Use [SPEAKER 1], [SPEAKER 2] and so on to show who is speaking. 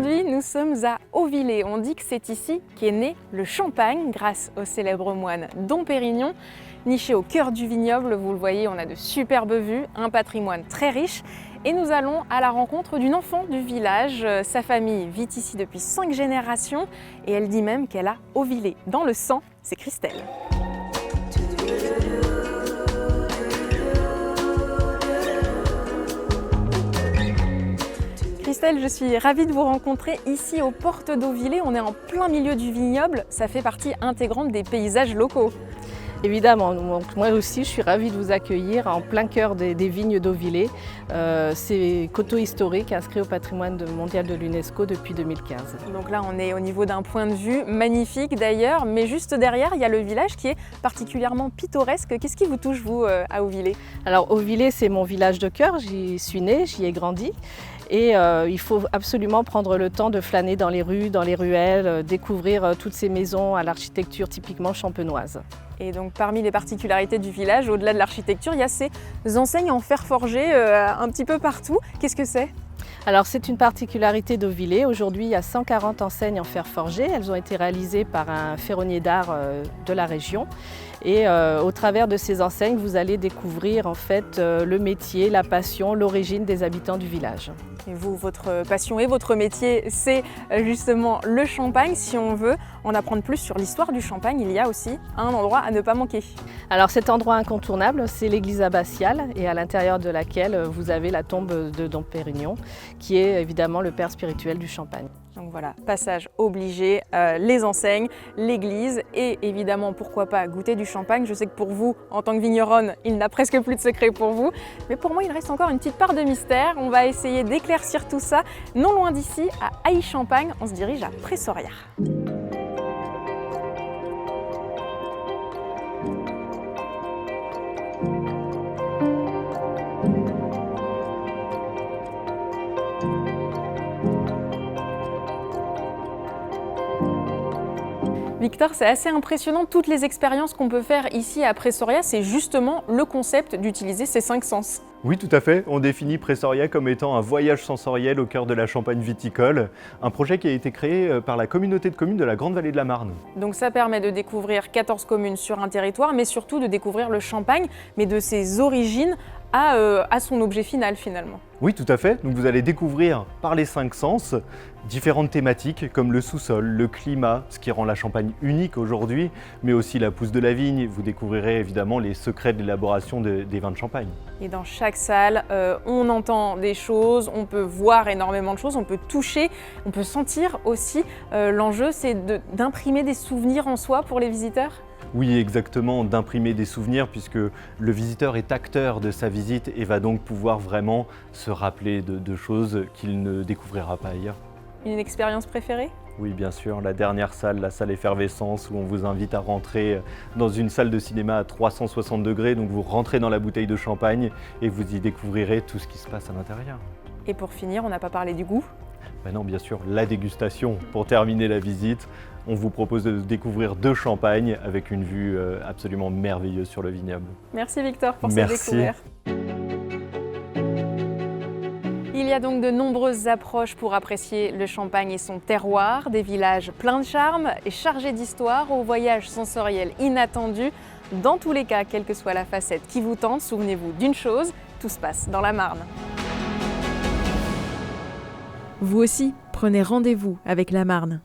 [SPEAKER 1] Aujourd'hui, nous sommes à Auvillé. On dit que c'est ici qu'est né le champagne grâce au célèbre moine Dom Pérignon. Niché au cœur du vignoble, vous le voyez, on a de superbes vues, un patrimoine très riche. Et nous allons à la rencontre d'une enfant du village. Sa famille vit ici depuis 5 générations et elle dit même qu'elle a Auvillé dans le sang. C'est Christelle. Christelle, je suis ravie de vous rencontrer ici aux portes d'Auvillé. On est en plein milieu du vignoble, ça fait partie intégrante des paysages locaux.
[SPEAKER 2] Évidemment, donc moi aussi je suis ravie de vous accueillir en plein cœur des vignes d'Auvillé. C'est coteau historique inscrit au patrimoine mondial de l'UNESCO depuis 2015.
[SPEAKER 1] Donc là on est au niveau d'un point de vue magnifique d'ailleurs, mais juste derrière il y a le village qui est particulièrement pittoresque. Qu'est-ce qui vous touche vous à Auvillé?
[SPEAKER 2] Alors Auvillé c'est mon village de cœur, j'y suis née, j'y ai grandi. Et il faut absolument prendre le temps de flâner dans les rues, dans les ruelles, découvrir toutes ces maisons à l'architecture typiquement champenoise.
[SPEAKER 1] Et donc parmi les particularités du village, au-delà de l'architecture, il y a ces enseignes en fer forgé un petit peu partout. Qu'est-ce que c'est ?
[SPEAKER 2] Alors c'est une particularité d'Auvillé. Aujourd'hui, il y a 140 enseignes en fer forgé. Elles ont été réalisées par un ferronnier d'art de la région. Et au travers de ces enseignes, vous allez découvrir en fait le métier, la passion, l'origine des habitants du village.
[SPEAKER 1] Et vous, votre passion et votre métier, c'est justement le champagne. Si on veut en apprendre plus sur l'histoire du champagne, il y a aussi un endroit à ne pas manquer.
[SPEAKER 2] Alors cet endroit incontournable, c'est l'église abbatiale et à l'intérieur de laquelle vous avez la tombe de Dom Pérignon, qui est évidemment le père spirituel du champagne.
[SPEAKER 1] Donc voilà, passage obligé, les enseignes, l'église et évidemment, pourquoi pas goûter du champagne. Je sais que pour vous, en tant que vigneronne, il n'a presque plus de secret pour vous. Mais pour moi, il reste encore une petite part de mystère. On va essayer d'éclaircir tout ça. Non loin d'ici, à Aix-Champagne, on se dirige à Pressoria. Victor, c'est assez impressionnant, toutes les expériences qu'on peut faire ici à Pressoria, c'est justement le concept d'utiliser ces 5 sens.
[SPEAKER 3] Oui, tout à fait. On définit Pressoria comme étant un voyage sensoriel au cœur de la Champagne viticole, un projet qui a été créé par la communauté de communes de la Grande Vallée de la Marne.
[SPEAKER 1] Donc ça permet de découvrir 14 communes sur un territoire, mais surtout de découvrir le champagne, mais de ses origines à son objet final finalement.
[SPEAKER 3] Oui, tout à fait. Donc vous allez découvrir par les 5 sens différentes thématiques comme le sous-sol, le climat, ce qui rend la Champagne unique aujourd'hui, mais aussi la pousse de la vigne. Vous découvrirez évidemment les secrets de l'élaboration des vins de Champagne.
[SPEAKER 1] Et dans chaque salle, on entend des choses, on peut voir énormément de choses, on peut toucher, on peut sentir aussi. L'enjeu, c'est d'imprimer des souvenirs en soi pour les visiteurs.
[SPEAKER 3] Oui, exactement, d'imprimer des souvenirs puisque le visiteur est acteur de sa visite et va donc pouvoir vraiment se rappeler de choses qu'il ne découvrira pas ailleurs.
[SPEAKER 1] Une expérience préférée ?
[SPEAKER 3] Oui, bien sûr, la dernière salle, la salle Effervescence, où on vous invite à rentrer dans une salle de cinéma à 360 degrés. Donc vous rentrez dans la bouteille de champagne et vous y découvrirez tout ce qui se passe à l'intérieur.
[SPEAKER 1] Et pour finir, on n'a pas parlé du goût ?
[SPEAKER 3] Ben non, bien sûr, la dégustation. Pour terminer la visite, on vous propose de découvrir 2 champagnes avec une vue absolument merveilleuse sur le vignoble.
[SPEAKER 1] Merci Victor pour cette découverte. Il y a donc de nombreuses approches pour apprécier le champagne et son terroir, des villages pleins de charme et chargés d'histoire, aux voyages sensoriels inattendus. Dans tous les cas, quelle que soit la facette qui vous tente, souvenez-vous d'une chose, tout se passe dans la Marne. Vous aussi, prenez rendez-vous avec la Marne.